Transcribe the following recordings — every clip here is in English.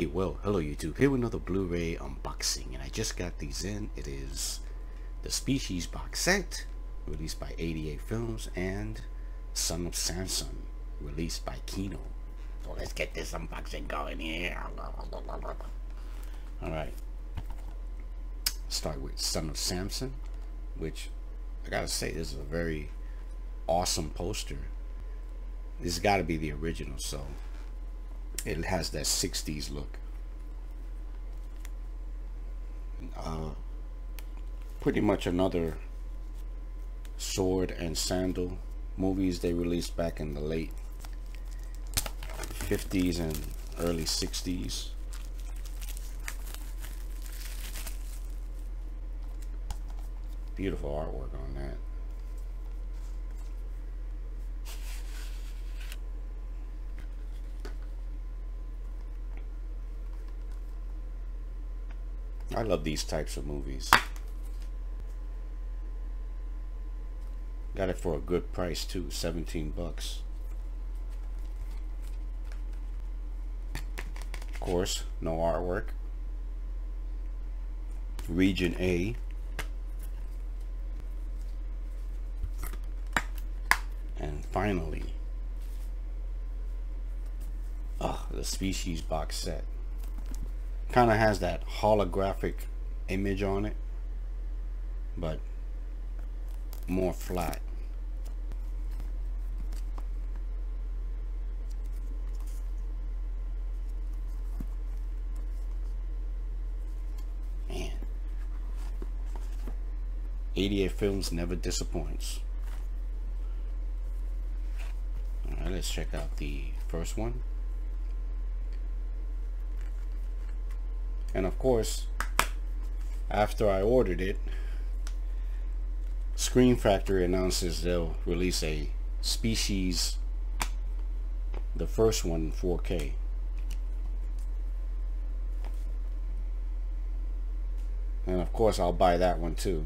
Well, hello YouTube, here with another Blu-ray unboxing, and I just got these in. It is the Species box set, released by 88 Films, and Son of Samson, released by Kino. So let's get this unboxing going here. Alright, start with Son of Samson, which I gotta say, this is a very awesome poster. This has got to be the original, so it has that 60s look. Pretty much another sword and sandal movies they released back in the late 50s and early 60s. Beautiful artwork on that. I love these types of movies. Got it for a good price too, 17 bucks. Of course, no artwork. Region A. And finally, the Species box set. Kind of has that holographic image on it, but more flat. Man, 88 Films never disappoints. Alright, let's check out the first one. And of course, after I ordered it, Screen Factory announces they'll release a Species, the first one, in 4K. And of course, I'll buy that one too.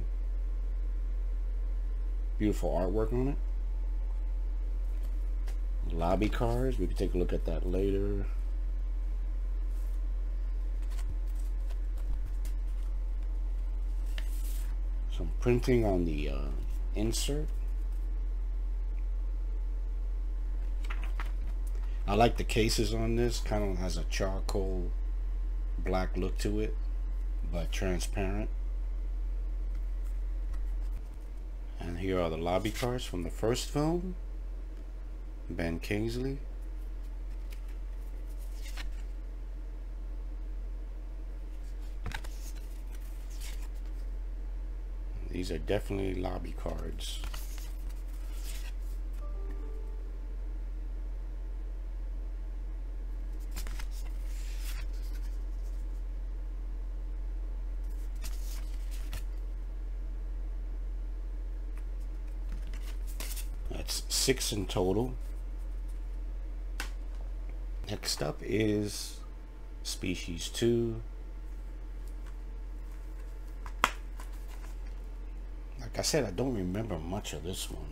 Beautiful artwork on it. Lobby cards, we can take a look at that later. Some printing on the insert. I like the cases on this. Kind of has a charcoal black look to it, but transparent. And here are the lobby cards from the first film. Ben Kingsley. These are definitely lobby cards. That's 6 in total. Next up is Species 2. Like I said, I don't remember much of this one.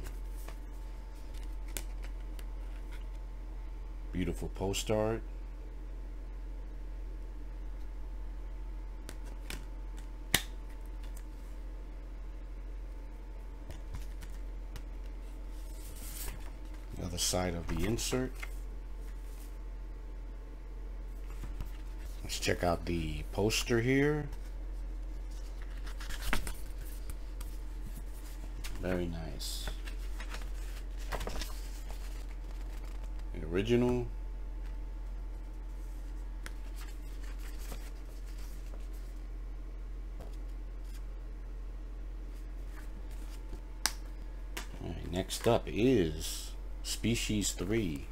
Beautiful post art. The other side of the insert. Let's check out the poster here. Very nice. The original. Alright, next up is Species 3.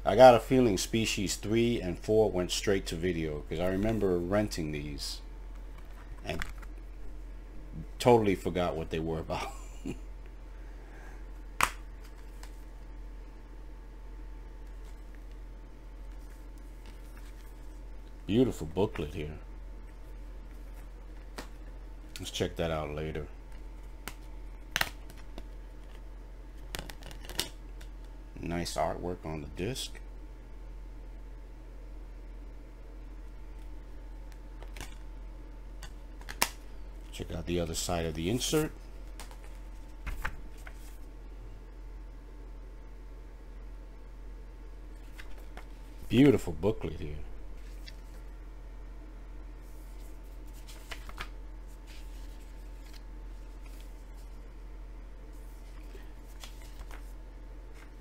I got a feeling Species 3 and 4 went straight to video, because I remember renting these and totally forgot what they were about. Beautiful booklet here. Let's check that out later. Nice artwork on the disc. Check out the other side of the insert. Beautiful booklet here.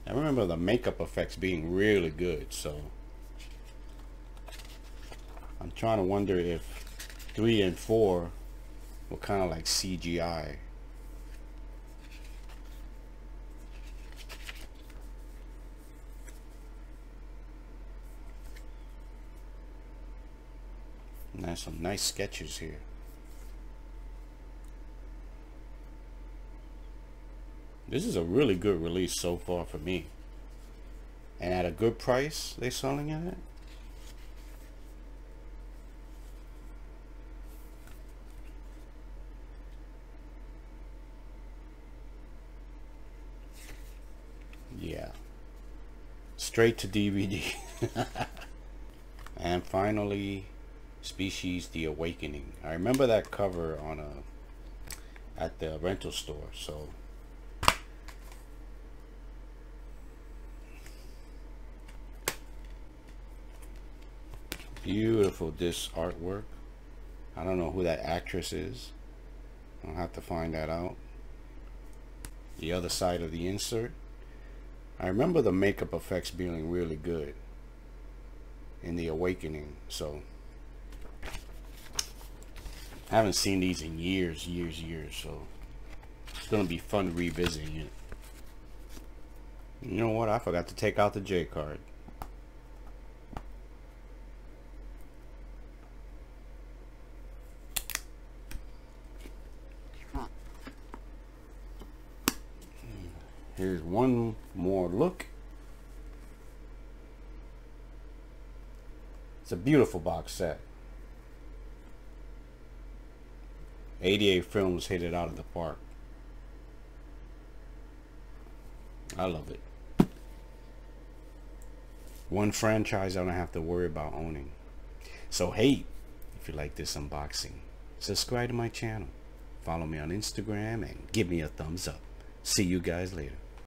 I remember the makeup effects being really good, so I'm trying to wonder if 3 and 4 were kind of like CGI. Nice, some nice sketches here. This is a really good release so far for me, and at a good price they're selling it at. Yeah, straight to DVD. And finally, Species: The Awakening. I remember that cover on at the rental store. So beautiful, this artwork. I don't know who that actress is. I'll have to find that out. The other side of the insert. I remember the makeup effects being really good in The Awakening, so I haven't seen these in years, so it's gonna be fun revisiting it. You know what? I forgot to take out the J card. Here's one more look. It's a beautiful box set. 88 Films hit it out of the park. I love it. One franchise I don't have to worry about owning. So hey, if you like this unboxing, subscribe to my channel, follow me on Instagram, and give me a thumbs up. See you guys later.